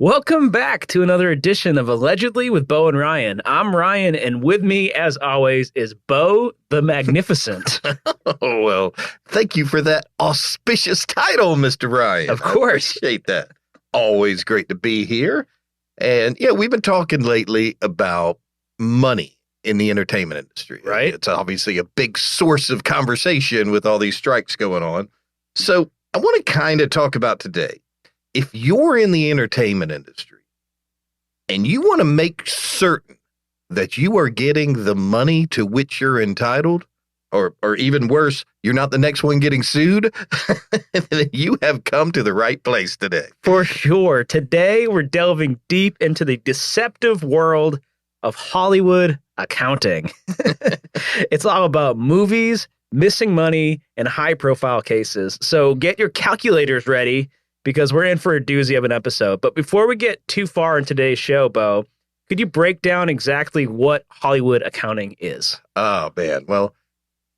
Welcome back to another edition of Allegedly with Bo and Ryan. I'm Ryan, and with me, as always, is Bo the Magnificent. Oh, well, thank you for that auspicious title, Mr. Ryan. Of course. I appreciate that. Always great to be here. And yeah, we've been talking lately about money in the entertainment industry. Right. It's obviously a big source of conversation with all these strikes going on. So I want to kind of talk about today. If you're in the entertainment industry and you want to make certain that you are getting the money to which you're entitled, or even worse, you're not the next one getting sued, then you have come to the right place today. For sure. Today, we're delving deep into the deceptive world of Hollywood accounting. It's all about movies, missing money, and high-profile cases. So get your calculators ready, because we're in for a doozy of an episode. But before we get too far in today's show, Bo, could you break down exactly what Hollywood accounting is? Oh, man. Well,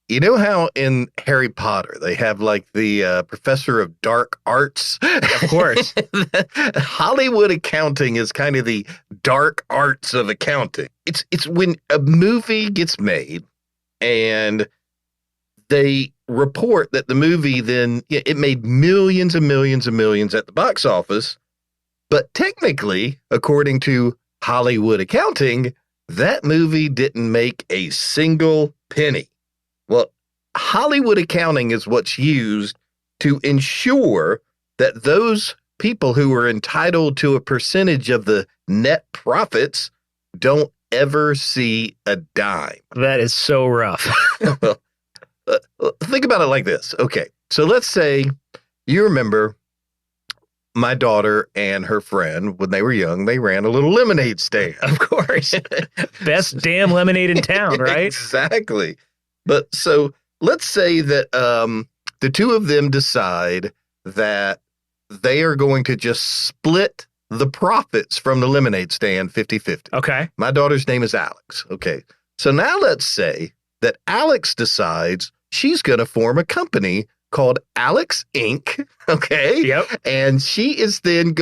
you know how in Harry Potter, they have like the professor of dark arts? Of course. Hollywood accounting is kind of the dark arts of accounting. It's when a movie gets made and they report that the movie then, it made millions and millions and millions at the box office. But technically, according to Hollywood accounting, that movie didn't make a single penny. Well, Hollywood accounting is what's used to ensure that those people who are entitled to a percentage of the net profits don't ever see a dime. That is so rough. Think about it like this. Okay, so let's say you remember my daughter and her friend, when they were young, they ran a little lemonade stand. Of course. Best damn lemonade in town, right? Exactly. But so let's say that the two of them decide that they are going to just split the profits from the lemonade stand 50-50. Okay. My daughter's name is Alex. Okay. So now let's say that Alex decides she's going to form a company called Alex Inc. Okay. Yep. And she is then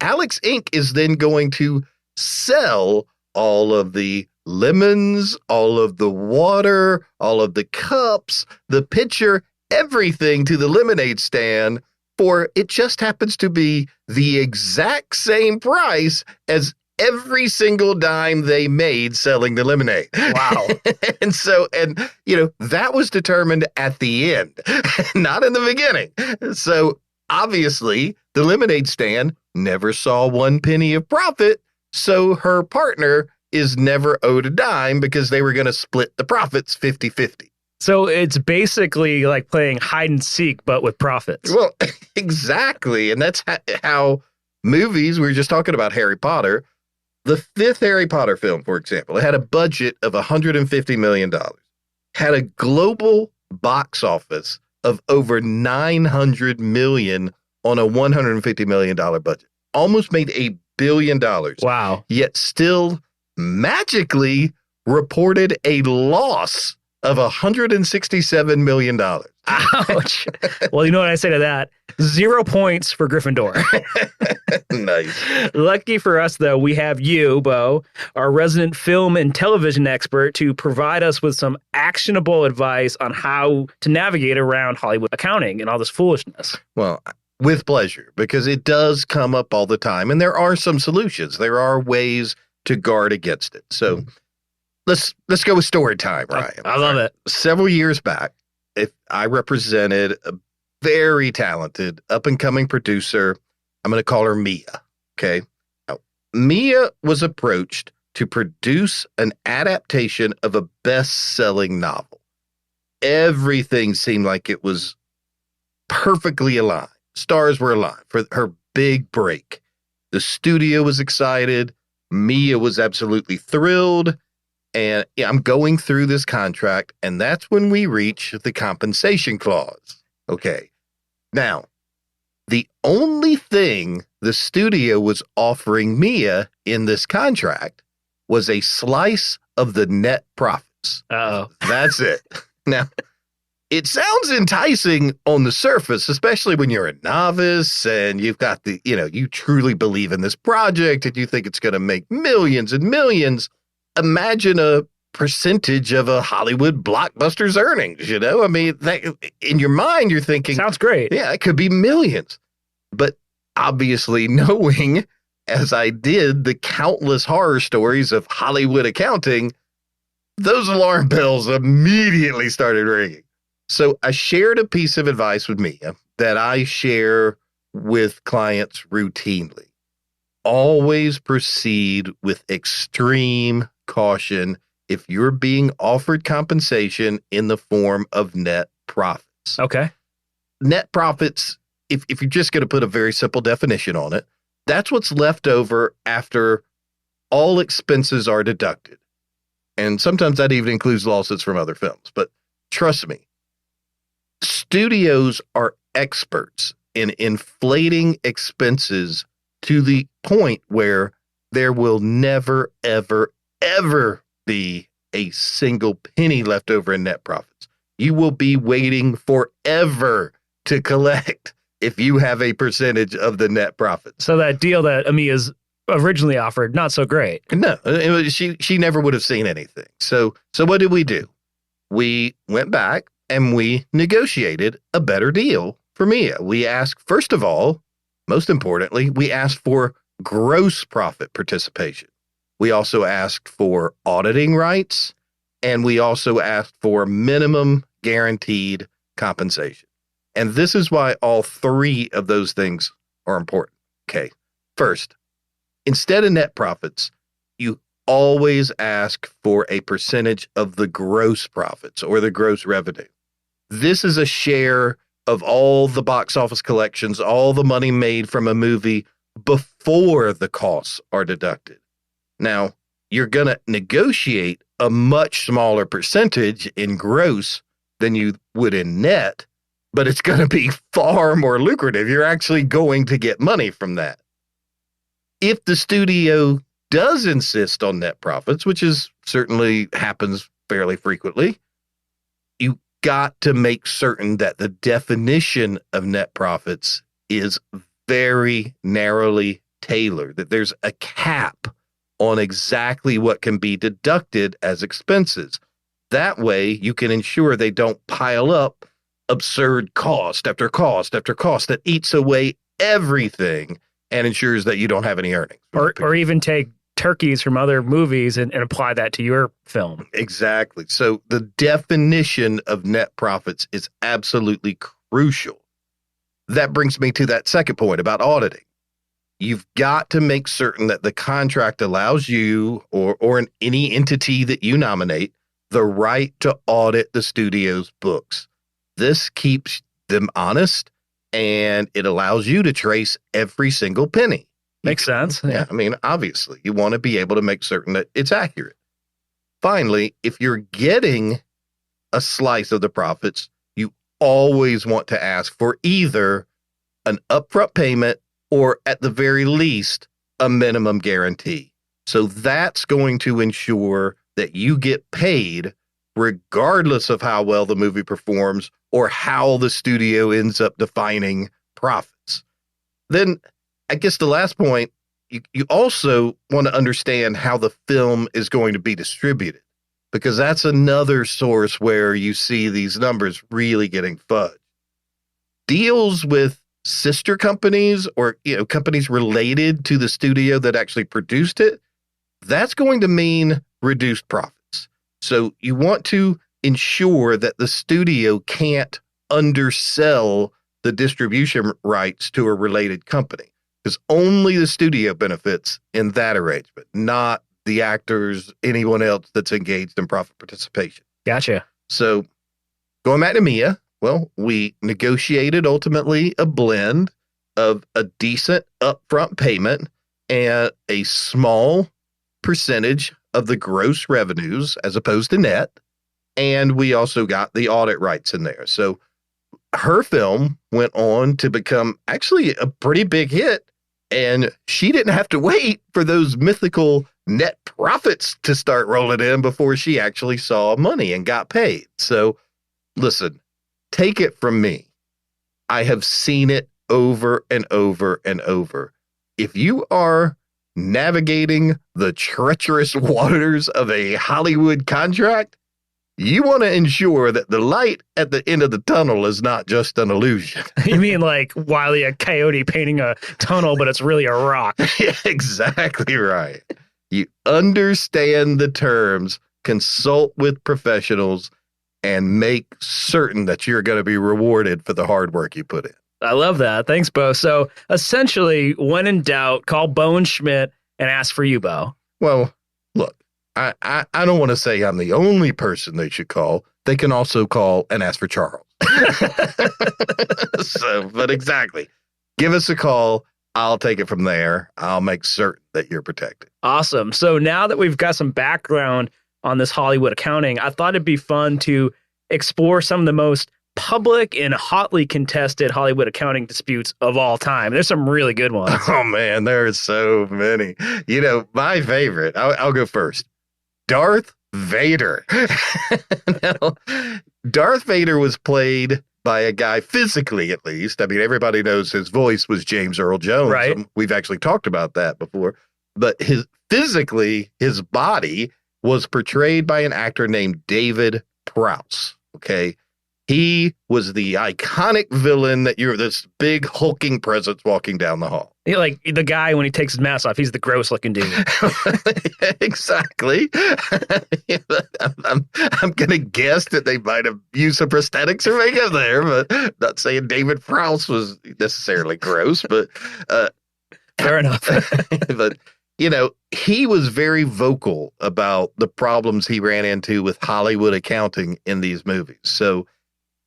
Alex Inc. is then going to sell all of the lemons, all of the water, all of the cups, the pitcher, everything to the lemonade stand for it just happens to be the exact same price as every single dime they made selling the lemonade. Wow. and that was determined at the end, not in the beginning. So obviously the lemonade stand never saw one penny of profit. So her partner is never owed a dime because they were going to split the profits 50-50. So it's basically like playing hide and seek, but with profits. Well, exactly. And that's how movies, we were just talking about Harry Potter. The fifth Harry Potter film, for example, it had a budget of $150 million, had a global box office of over $900 million on a $150 million budget, almost made $1 billion. Wow. Yet still magically reported a loss of $167 million. Ouch. Well, you know what I say to that? 0 points for Gryffindor. Nice. Lucky for us, though, we have you, Bo, our resident film and television expert, to provide us with some actionable advice on how to navigate around Hollywood accounting and all this foolishness. Well, with pleasure, because it does come up all the time, and there are some solutions. There are ways to guard against it. So let's go with story time, Ryan. I love it. Several years back, I represented a very talented up-and-coming producer. I'm going to call her Mia, okay? Now, Mia was approached to produce an adaptation of a best-selling novel. Everything seemed like it was perfectly aligned. Stars were aligned for her big break. The studio was excited. Mia was absolutely thrilled. And I'm going through this contract, and that's when we reach the compensation clause. Okay. Now, the only thing the studio was offering Mia in this contract was a slice of the net profits. Uh-oh. That's it. Now, it sounds enticing on the surface, especially when you're a novice and you've got you truly believe in this project and you think it's going to make millions and millions. Imagine a percentage of a Hollywood blockbuster's earnings, I mean, in your mind, you're thinking, sounds great. Yeah, it could be millions. But obviously, knowing, as I did, the countless horror stories of Hollywood accounting, those alarm bells immediately started ringing. So I shared a piece of advice with Mia that I share with clients routinely. Always proceed with extreme caution if you're being offered compensation in the form of net profits. Okay. Net profits, if you're just going to put a very simple definition on it, that's what's left over after all expenses are deducted. And sometimes that even includes losses from other films. But trust me, studios are experts in inflating expenses to the point where there will never, ever, ever be a single penny left over in net profits. You will be waiting forever to collect if you have a percentage of the net profits. So that deal that Amia's originally offered, not so great. No, she never would have seen anything. So what did we do? We went back and we negotiated a better deal for Mia. We asked, first of all, most importantly, we asked for gross profit participation. We also asked for auditing rights, and we also asked for minimum guaranteed compensation. And this is why all three of those things are important. Okay. First, instead of net profits, you always ask for a percentage of the gross profits or the gross revenue. This is a share of all the box office collections, all the money made from a movie before the costs are deducted. Now, you're going to negotiate a much smaller percentage in gross than you would in net, but it's going to be far more lucrative. You're actually going to get money from that. If the studio does insist on net profits, which is certainly happens fairly frequently, you got to make certain that the definition of net profits is very narrowly tailored, that there's a cap on exactly what can be deducted as expenses. That way, you can ensure they don't pile up absurd cost after cost after cost that eats away everything and ensures that you don't have any earnings. Or even take turkeys from other movies and apply that to your film. Exactly. So the definition of net profits is absolutely crucial. That brings me to that second point about auditing. You've got to make certain that the contract allows you or any entity that you nominate the right to audit the studio's books. This keeps them honest and it allows you to trace every single penny. Makes sense. Yeah. I mean, obviously, you want to be able to make certain that it's accurate. Finally, if you're getting a slice of the profits, you always want to ask for either an upfront payment or at the very least, a minimum guarantee. So that's going to ensure that you get paid regardless of how well the movie performs or how the studio ends up defining profits. Then I guess the last point, you also want to understand how the film is going to be distributed, because that's another source where you see these numbers really getting fudged. Deals with sister companies or companies related to the studio that actually produced it, that's going to mean reduced profits. So you want to ensure that the studio can't undersell the distribution rights to a related company, because only the studio benefits in that arrangement, not the actors, anyone else that's engaged in profit participation. Gotcha. So going back to Mia, well, we negotiated ultimately a blend of a decent upfront payment and a small percentage of the gross revenues as opposed to net. And we also got the audit rights in there. So her film went on to become actually a pretty big hit. And she didn't have to wait for those mythical net profits to start rolling in before she actually saw money and got paid. So listen, take it from me. I have seen it over and over and over. If you are navigating the treacherous waters of a Hollywood contract, you want to ensure that the light at the end of the tunnel is not just an illusion. You mean like Wile E. Coyote painting a tunnel, but it's really a rock? Yeah, exactly right. You understand the terms, consult with professionals, and make certain that you're going to be rewarded for the hard work you put in. I love that. Thanks, Bo. So essentially, when in doubt, call Bowen Schmidt and ask for you, Bo. Well, look, I don't want to say I'm the only person they should call. They can also call and ask for Charles. But exactly. Give us a call. I'll take it from there. I'll make certain that you're protected. Awesome. So now that we've got some background on this Hollywood accounting, I thought it'd be fun to explore some of the most public and hotly contested Hollywood accounting disputes of all time. There's some really good ones. Oh, man, there are so many. You know, my favorite, I'll go first. Darth Vader. Now, Darth Vader was played by a guy, physically at least. I mean, everybody knows his voice was James Earl Jones. Right. We've actually talked about that before. But his body was portrayed by an actor named David Prowse. Okay. He was the iconic villain that you're this big hulking presence walking down the hall. Like the guy, when he takes his mask off, he's the gross looking dude. Exactly. I'm going to guess that they might have used some prosthetics or makeup there, but not saying David Prowse was necessarily gross, but fair enough. But, you know, he was very vocal about the problems he ran into with Hollywood accounting in these movies. So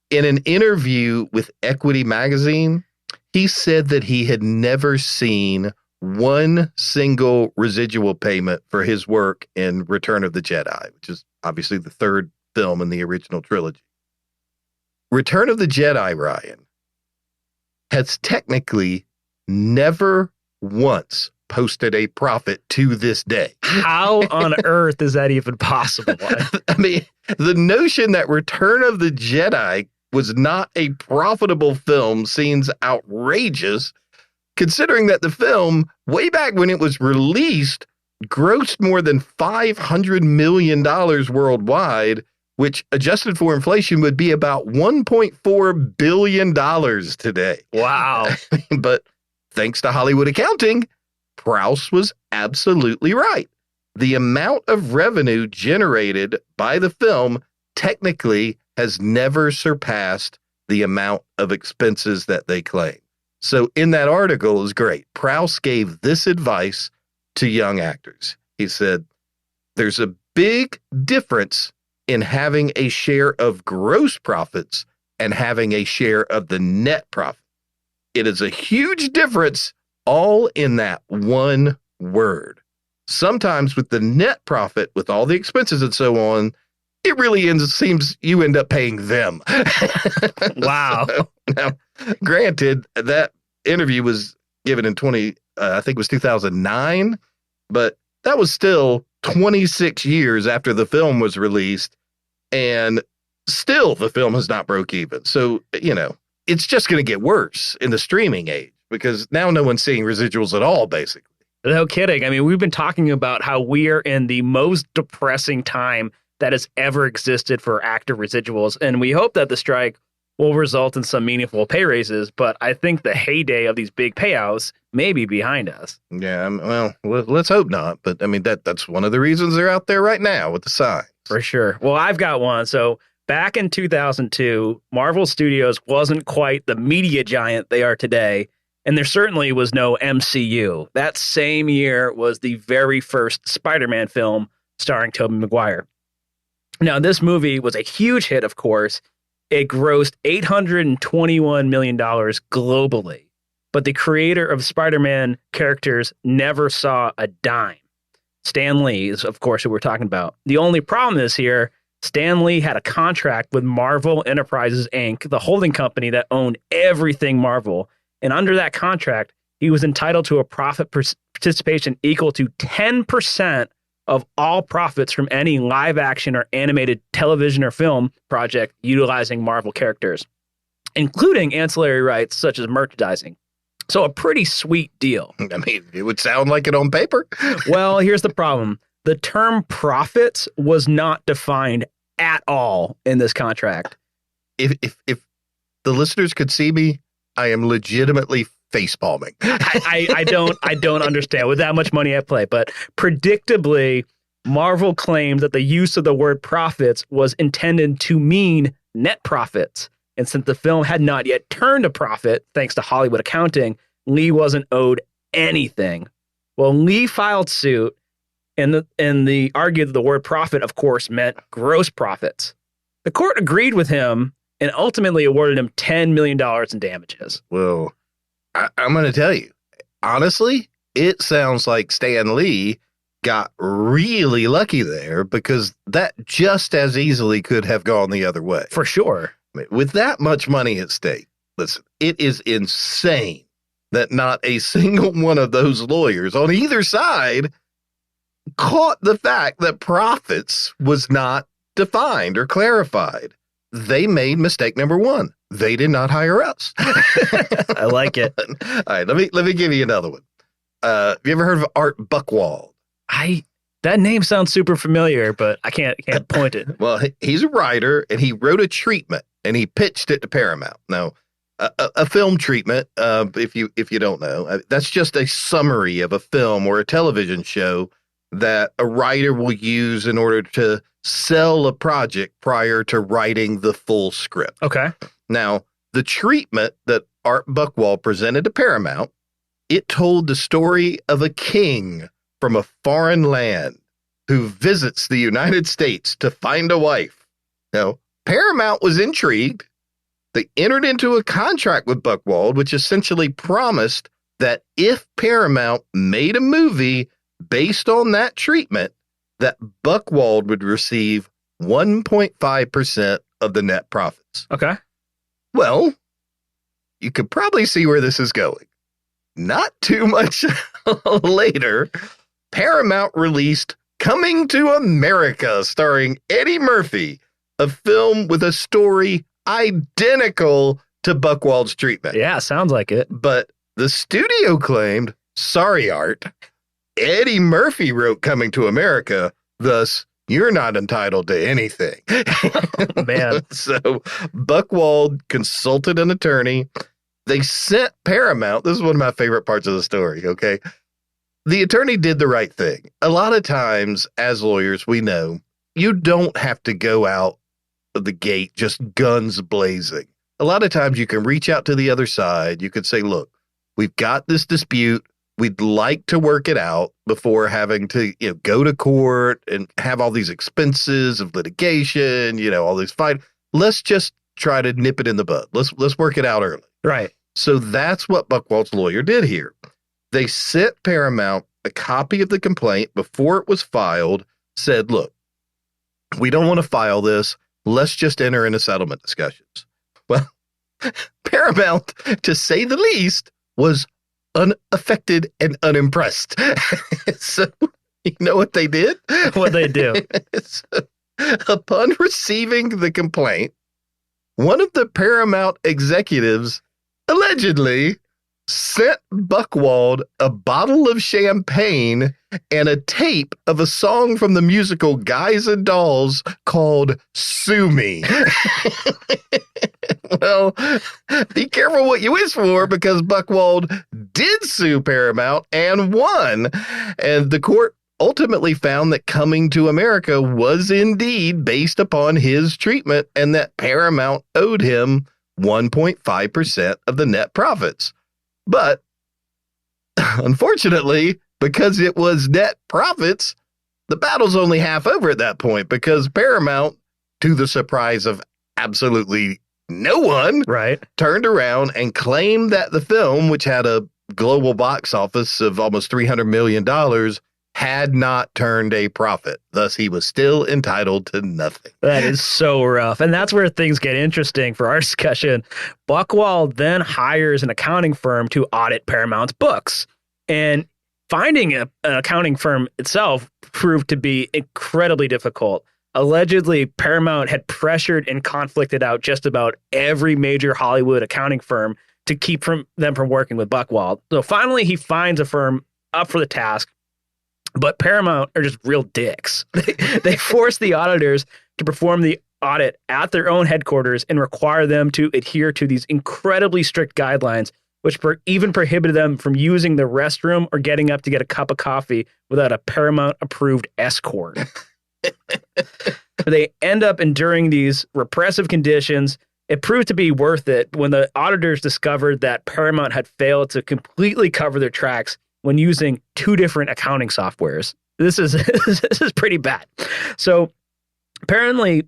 in an interview with Equity magazine, he said that he had never seen one single residual payment for his work in Return of the Jedi, which is obviously the third film in the original trilogy. Return of the Jedi, Ryan, has technically never once posted a profit to this day. How on earth is that even possible? I mean, the notion that Return of the Jedi was not a profitable film seems outrageous, considering that the film, way back when it was released, grossed more than $500 million worldwide, which adjusted for inflation would be about $1.4 billion today. Wow. But thanks to Hollywood accounting, Prowse was absolutely right. The amount of revenue generated by the film technically has never surpassed the amount of expenses that they claim. So in that article is great. Prowse gave this advice to young actors. He said, there's a big difference in having a share of gross profits and having a share of the net profit. It is a huge difference, all in that one word. Sometimes with the net profit, with all the expenses and so on, it really seems you end up paying them. Wow. So, now, granted, that interview was given in 2009, but that was still 26 years after the film was released, and still the film has not broke even. So, you know, it's just going to get worse in the streaming age because now no one's seeing residuals at all, basically. No kidding. I mean, we've been talking about how we are in the most depressing time that has ever existed for actor residuals. And we hope that the strike will result in some meaningful pay raises. But I think the heyday of these big payouts may be behind us. Yeah, well, let's hope not. But I mean, that's one of the reasons they're out there right now with the signs. For sure. Well, I've got one. So back in 2002, Marvel Studios wasn't quite the media giant they are today. And there certainly was no MCU. That same year was the very first Spider-Man film starring Tobey Maguire. Now, this movie was a huge hit, of course. It grossed $821 million globally. But the creator of Spider-Man characters never saw a dime. Stan Lee is, of course, who we're talking about. The only problem is here, Stan Lee had a contract with Marvel Enterprises, Inc., the holding company that owned everything Marvel. And under that contract, he was entitled to a profit participation equal to 10% of all profits from any live action or animated television or film project utilizing Marvel characters. including ancillary rights such as merchandising. So a pretty sweet deal. I mean, it would sound like it on paper. Well, here's the problem. The term profits was not defined at all in this contract. If the listeners could see me, I am legitimately facepalming. I don't understand with that much money at play, but predictably, Marvel claimed that the use of the word profits was intended to mean net profits. And since the film had not yet turned a profit, thanks to Hollywood accounting, Lee wasn't owed anything. Well, Lee filed suit, and the argued that the word profit, of course, meant gross profits. The court agreed with him and ultimately awarded him $10 million in damages. Well, I'm going to tell you, honestly, it sounds like Stan Lee got really lucky there, because that just as easily could have gone the other way. For sure. I mean, with that much money at stake, listen, it is insane that not a single one of those lawyers on either side caught the fact that profits was not defined or clarified. They made mistake number one. They did not hire us. I like it. All right, let me give you another one. Have you ever heard of Art Buchwald? That name sounds super familiar, but I can't point it. Well, he's a writer, and he wrote a treatment, and he pitched it to Paramount. Now, a film treatment, if you don't know, that's just a summary of a film or a television show that a writer will use in order to sell a project prior to writing the full script. Okay. Now, the treatment that Art Buchwald presented to Paramount, it told the story of a king from a foreign land who visits the United States to find a wife. Now, Paramount was intrigued. They entered into a contract with Buchwald, which essentially promised that if Paramount made a movie based on that treatment, that Buchwald would receive 1.5% of the net profits. Okay. Well, you could probably see where this is going. Not too much later, Paramount released Coming to America, starring Eddie Murphy, a film with a story identical to Buchwald's treatment. Yeah, sounds like it. But the studio claimed, sorry, Art, Eddie Murphy wrote Coming to America, thus you're not entitled to anything. Man. So Buchwald consulted an attorney. They sent Paramount. This is one of my favorite parts of the story, okay? The attorney did the right thing. A lot of times, as lawyers, we know you don't have to go out of the gate just guns blazing. A lot of times you can reach out to the other side. You could say, look, we've got this dispute. We'd like to work it out before having to, go to court and have all these expenses of litigation, all these fights. Let's just try to nip it in the bud. Let's work it out early. Right. So that's what Buchwald's lawyer did here. They sent Paramount a copy of the complaint before it was filed, said, look, we don't want to file this. Let's just enter into settlement discussions. Well, Paramount, to say the least, was unaffected and unimpressed. So, you know what they did? What they do? So, upon receiving the complaint, one of the Paramount executives allegedly sent Buchwald a bottle of champagne and a tape of a song from the musical Guys and Dolls called Sue Me. Well, be careful what you wish for, because Buchwald did sue Paramount and won. And the court ultimately found that Coming to America was indeed based upon his treatment, and that Paramount owed him 1.5% of the net profits. But unfortunately, because it was net profits, the battle's only half over at that point, because Paramount, to the surprise of absolutely no one, right, turned around and claimed that the film, which had a global box office of almost $300 million, had not turned a profit. Thus, he was still entitled to nothing. That is so rough. And that's where things get interesting for our discussion. Buchwald then hires an accounting firm to audit Paramount's books. And finding an accounting firm itself proved to be incredibly difficult. Allegedly, Paramount had pressured and conflicted out just about every major Hollywood accounting firm to keep them from working with Buchwald. So finally, he finds a firm up for the task, but Paramount are just real dicks. They force the auditors to perform the audit at their own headquarters and require them to adhere to these incredibly strict guidelines, which even prohibited them from using the restroom or getting up to get a cup of coffee without a Paramount-approved escort. They end up enduring these repressive conditions. It proved to be worth it when the auditors discovered that Paramount had failed to completely cover their tracks when using two different accounting softwares. This is pretty bad. So apparently,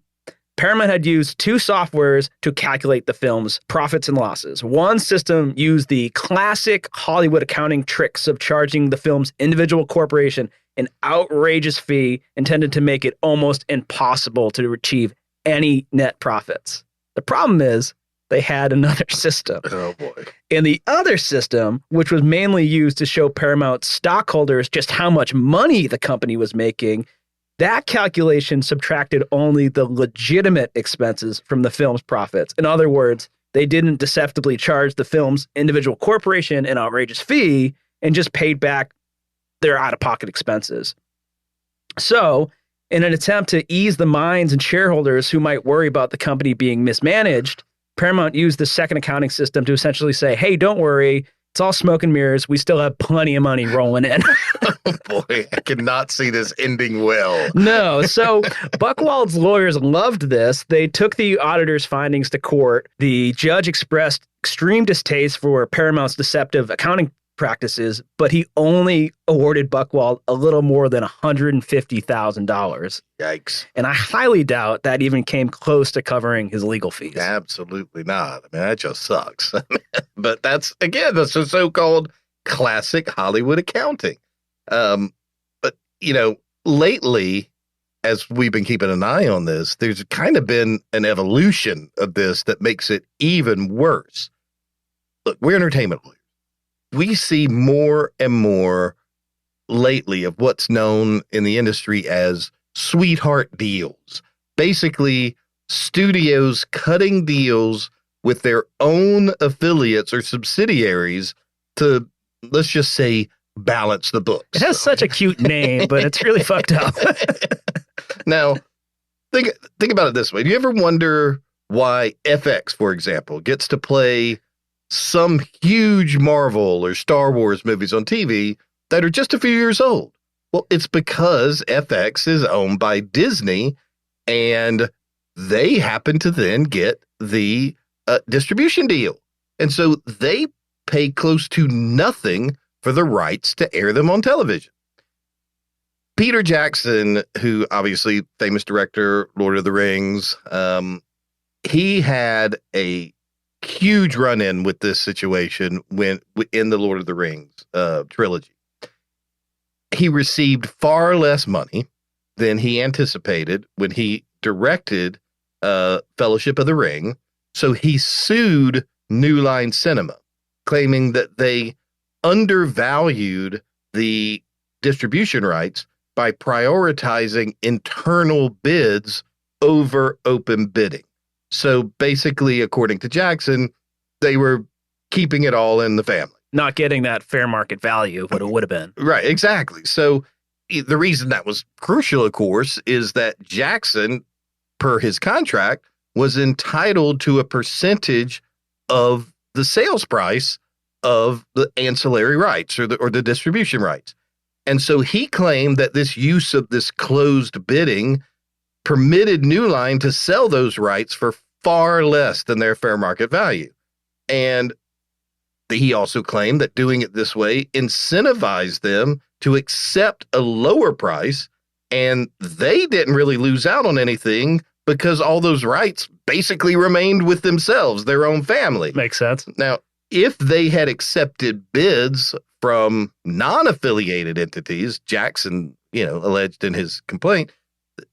Paramount had used two softwares to calculate the film's profits and losses. One system used the classic Hollywood accounting tricks of charging the film's individual corporation an outrageous fee intended to make it almost impossible to achieve any net profits. The problem is they had another system. Oh, boy. And the other system, which was mainly used to show Paramount stockholders just how much money the company was making, that calculation subtracted only the legitimate expenses from the film's profits. In other words, they didn't deceptively charge the film's individual corporation an outrageous fee and just paid back their out-of-pocket expenses. So, in an attempt to ease the minds and shareholders who might worry about the company being mismanaged, Paramount used the second accounting system to essentially say, hey, don't worry, it's all smoke and mirrors. We still have plenty of money rolling in. Oh, boy, I cannot see this ending well. No. So Buchwald's lawyers loved this. They took the auditor's findings to court. The judge expressed extreme distaste for Paramount's deceptive accounting practices, but he only awarded Buchwald a little more than $150,000. Yikes. And I highly doubt that even came close to covering his legal fees. Absolutely not. I mean, that just sucks. But that's the so-called classic Hollywood accounting. But, lately, as we've been keeping an eye on this, there's kind of been an evolution of this that makes it even worse. Look, we're entertainment lawyers. We see more and more lately of what's known in the industry as sweetheart deals. Basically, studios cutting deals with their own affiliates or subsidiaries to, let's just say, balance the books. It has such a cute name, but it's really fucked up. Now, think about it this way. Do you ever wonder why FX, for example, gets to play some huge Marvel or Star Wars movies on TV that are just a few years old? Well, it's because FX is owned by Disney, and they happen to then get the distribution deal. And so they pay close to nothing for the rights to air them on television. Peter Jackson, who obviously famous director, Lord of the Rings, he had a huge run-in with this situation when in the Lord of the Rings trilogy. He received far less money than he anticipated when he directed Fellowship of the Ring. So he sued New Line Cinema, claiming that they undervalued the distribution rights by prioritizing internal bids over open bidding. So basically, according to Jackson, they were keeping it all in the family. Not getting that fair market value, what it would have been. Right, exactly. So the reason that was crucial, of course, is that Jackson, per his contract, was entitled to a percentage of the sales price of the ancillary rights or the distribution rights. And so he claimed that this use of this closed bidding permitted New Line to sell those rights for far less than their fair market value. And he also claimed that doing it this way incentivized them to accept a lower price, and they didn't really lose out on anything because all those rights basically remained with themselves, their own family. Makes sense. Now, if they had accepted bids from non-affiliated entities, Jackson, alleged in his complaint,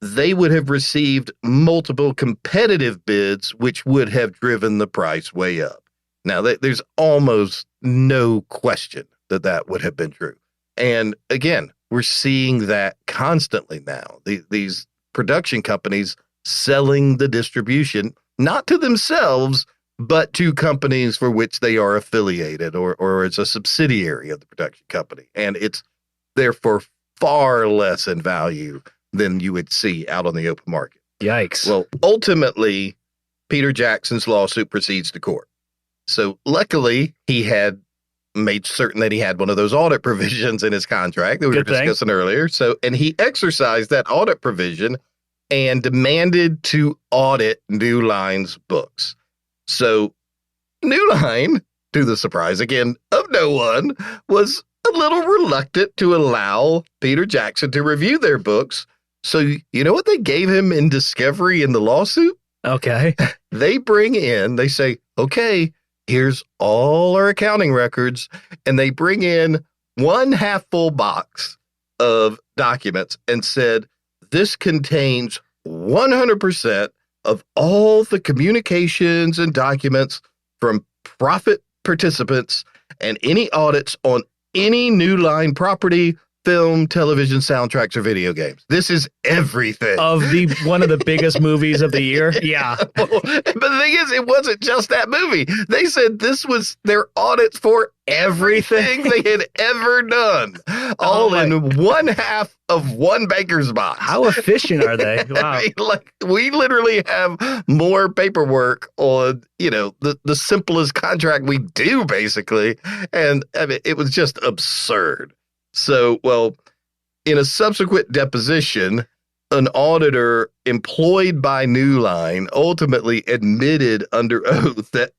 they would have received multiple competitive bids, which would have driven the price way up. Now, there's almost no question that would have been true. And again, we're seeing that constantly now. These production companies selling the distribution, not to themselves, but to companies for which they are affiliated or as a subsidiary of the production company. And it's therefore far less in value than you would see out on the open market. Yikes. Well, ultimately, Peter Jackson's lawsuit proceeds to court. So luckily, he had made certain that he had one of those audit provisions in his contract that we were discussing earlier. So, and he exercised that audit provision and demanded to audit New Line's books. So New Line, to the surprise again of no one, was a little reluctant to allow Peter Jackson to review their books. So you know what they gave him in discovery in the lawsuit? Okay. They say, okay, here's all our accounting records. And they bring in one half full box of documents and said, this contains 100% of all the communications and documents from profit participants and any audits on any New Line property, film, television, soundtracks, or video games. This is everything. Of one of the biggest movies of the year. Yeah. Well, but the thing is, it wasn't just that movie. They said this was their audits for everything they had ever done, all in one half of one banker's box. How efficient are they? Wow. I mean, we literally have more paperwork on, the simplest contract we do, basically. And I mean, it was just absurd. So, well, in a subsequent deposition, an auditor employed by New Line ultimately admitted under oath that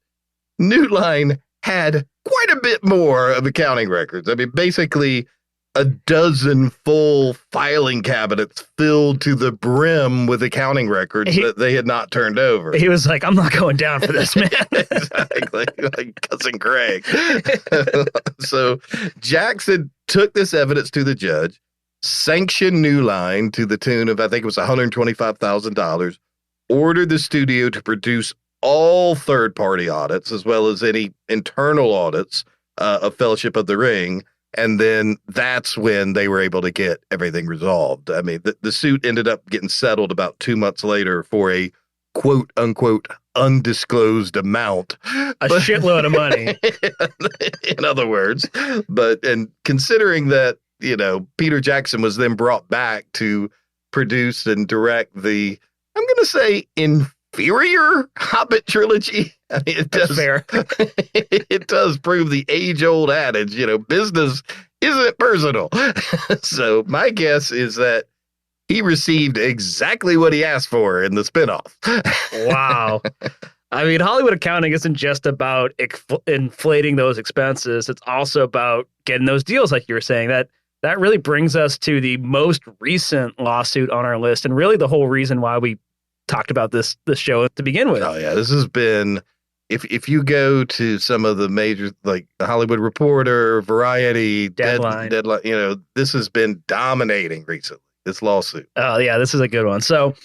New Line had quite a bit more of accounting records. I mean, basically a dozen full filing cabinets filled to the brim with accounting records that they had not turned over. He was like, I'm not going down for this, man. Exactly. Like Cousin Greg. So Jackson took this evidence to the judge, sanctioned New Line to the tune of, I think it was $125,000, ordered the studio to produce all third-party audits as well as any internal audits of Fellowship of the Ring. And then that's when they were able to get everything resolved. I mean, the suit ended up getting settled about 2 months later for a quote unquote undisclosed amount. A shitload of money. In other words, and considering that, Peter Jackson was then brought back to produce and direct the, I'm going to say, inferior Hobbit trilogy. I mean, it does. That's fair. It does prove the age-old adage, business isn't personal. So my guess is that he received exactly what he asked for in the spinoff. Wow. I mean, Hollywood accounting isn't just about inflating those expenses. It's also about getting those deals, like you were saying. That really brings us to the most recent lawsuit on our list, and really the whole reason why we talked about this show to begin with. Oh yeah, this has been. If you go to some of the major, like the Hollywood Reporter, Variety, Deadline, this has been dominating recently, this lawsuit. Oh, yeah, this is a good one. So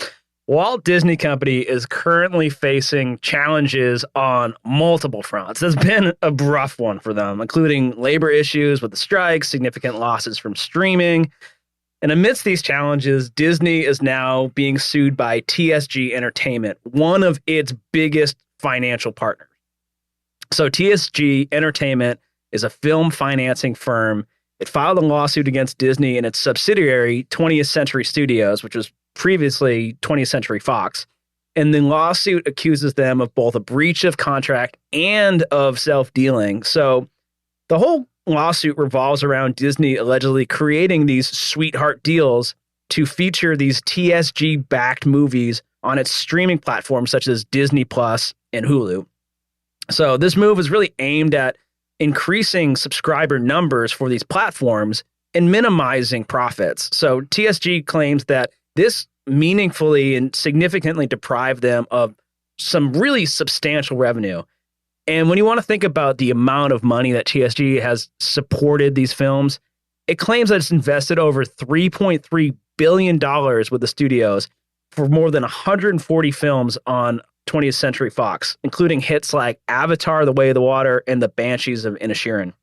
Walt Disney Company is currently facing challenges on multiple fronts. It's been a rough one for them, including labor issues with the strikes, significant losses from streaming. And amidst these challenges, Disney is now being sued by TSG Entertainment, one of its biggest financial partners. So TSG Entertainment is a film financing firm. It filed a lawsuit against Disney and its subsidiary, 20th Century Studios, which was previously 20th Century Fox. And the lawsuit accuses them of both a breach of contract and of self-dealing. So the whole lawsuit revolves around Disney allegedly creating these sweetheart deals to feature these TSG-backed movies on its streaming platforms such as Disney Plus and Hulu. So this move is really aimed at increasing subscriber numbers for these platforms and minimizing profits. So TSG claims that this meaningfully and significantly deprived them of some really substantial revenue. And when you want to think about the amount of money that TSG has supported these films, it claims that it's invested over $3.3 billion with the studios for more than 140 films on 20th Century Fox, including hits like Avatar, The Way of the Water, and The Banshees of Inisherin.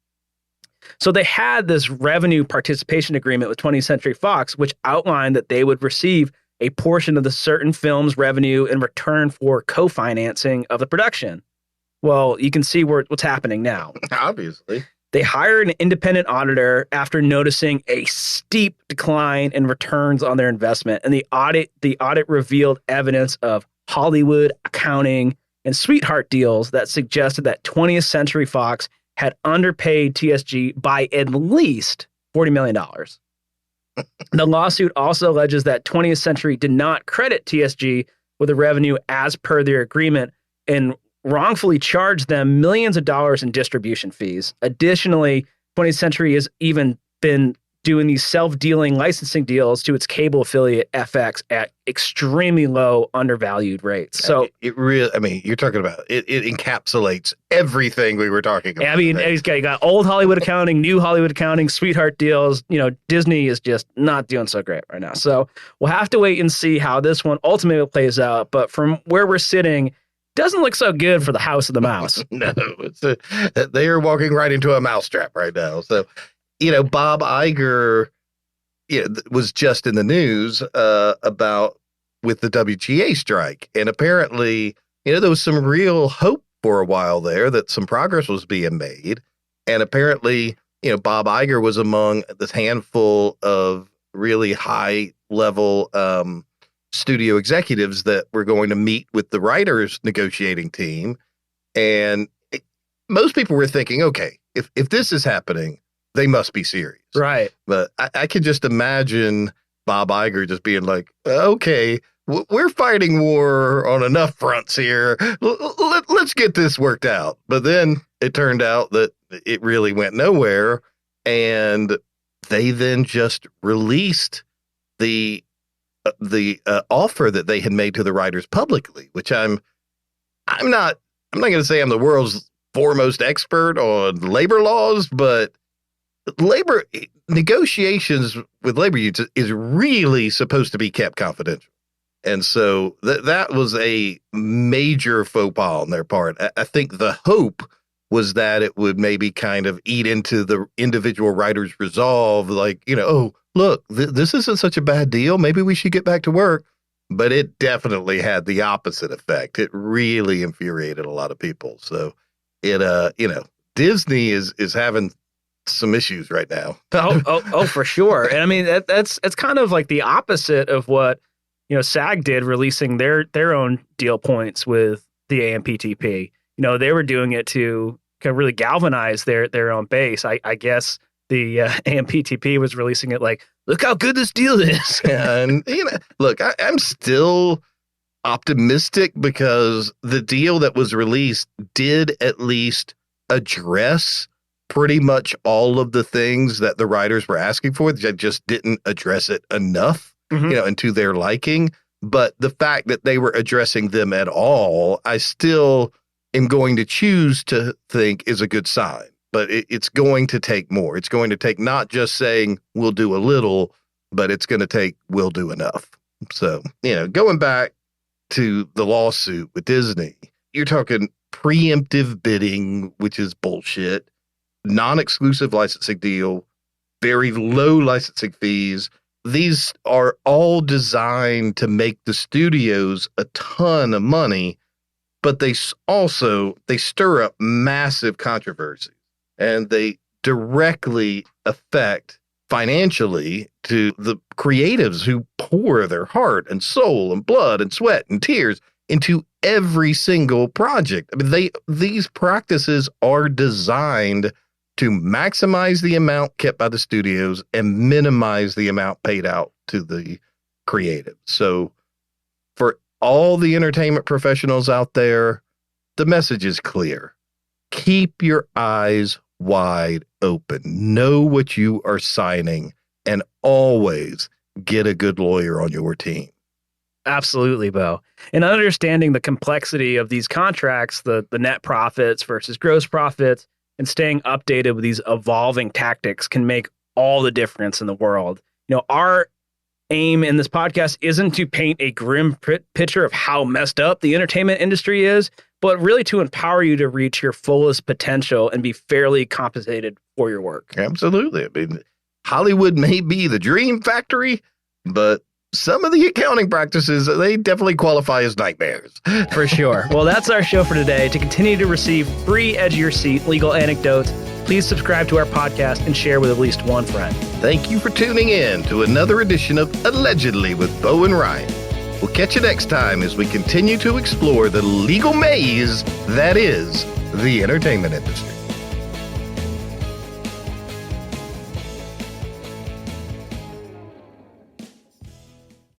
So they had this revenue participation agreement with 20th Century Fox, which outlined that they would receive a portion of the certain film's revenue in return for co-financing of the production. Well, you can see what's happening now. Obviously. They hired an independent auditor after noticing a steep decline in returns on their investment, and the audit revealed evidence of Hollywood accounting and sweetheart deals that suggested that 20th Century Fox had underpaid TSG by at least $40 million. The lawsuit also alleges that 20th Century did not credit TSG with the revenue as per their agreement and wrongfully charged them millions of dollars in distribution fees. Additionally, 20th Century has even been doing these self-dealing licensing deals to its cable affiliate FX at extremely low, undervalued rates. So it really, I mean, you're talking about it encapsulates everything we were talking about. I mean, you got old Hollywood accounting, new Hollywood accounting, sweetheart deals. You know, Disney is just not doing so great right now. So we'll have to wait and see how this one ultimately plays out. But from where we're sitting, doesn't look so good for the House of the Mouse. No, they are walking right into a mousetrap right now. So, you know, Bob Iger was just in the news about with the WGA strike. And apparently, you know, there was some real hope for a while there that some progress was being made. And apparently, you know, Bob Iger was among this handful of really high level studio executives that were going to meet with the writers negotiating team. And most people were thinking, okay, if this is happening, they must be serious. Right. But I could just imagine Bob Iger just being like, okay, we're fighting war on enough fronts here. Let's get this worked out. But then it turned out that it really went nowhere. And they then just released the offer that they had made to the writers publicly, which I'm not going to say I'm the world's foremost expert on labor laws, but labor negotiations with labor unions is really supposed to be kept confidential. And so that was a major faux pas on their part. I think the hope was that it would maybe kind of eat into the individual writers' resolve, like, you know, oh, look, this isn't such a bad deal. Maybe we should get back to work. But it definitely had the opposite effect. It really infuriated a lot of people. So it, you know, Disney is having some issues right now. Oh, for sure. And I mean, it's kind of like the opposite of what, you know, SAG did, releasing their own deal points with the AMPTP. You know, they were doing it to kind of really galvanize their own base. I guess the AMPTP was releasing it like, look how good this deal is. And, you know, look, I'm still optimistic because the deal that was released did at least address pretty much all of the things that the writers were asking for. They just didn't address it enough, you know, and to their liking. But the fact that they were addressing them at all, I still am going to choose to think is a good sign. But it's going to take more. It's going to take not just saying we'll do a little, but it's going to take we'll do enough. So, you know, going back to the lawsuit with Disney, you're talking preemptive bidding, which is bullshit, non-exclusive licensing deal, very low licensing fees. These are all designed to make the studios a ton of money, but they stir up massive controversy. And they directly affect financially to the creatives who pour their heart and soul and blood and sweat and tears into every single project. I mean, these practices are designed to maximize the amount kept by the studios and minimize the amount paid out to the creative. So for all the entertainment professionals out there, the message is clear. Keep your eyes wide open. Know what you are signing, and always get a good lawyer on your team. Absolutely, Bo. And understanding the complexity of these contracts, the net profits versus gross profits, and staying updated with these evolving tactics can make all the difference in the world. You know, our aim in this podcast isn't to paint a grim picture of how messed up the entertainment industry is, but really to empower you to reach your fullest potential and be fairly compensated for your work. Absolutely. I mean, Hollywood may be the dream factory, but some of the accounting practices, they definitely qualify as nightmares. For sure. Well, that's our show for today. To continue to receive free edge of your seat legal anecdotes, please subscribe to our podcast and share with at least one friend. Thank you for tuning in to another edition of Allegedly with Bowen and Ryan. We'll catch you next time as we continue to explore the legal maze that is the entertainment industry.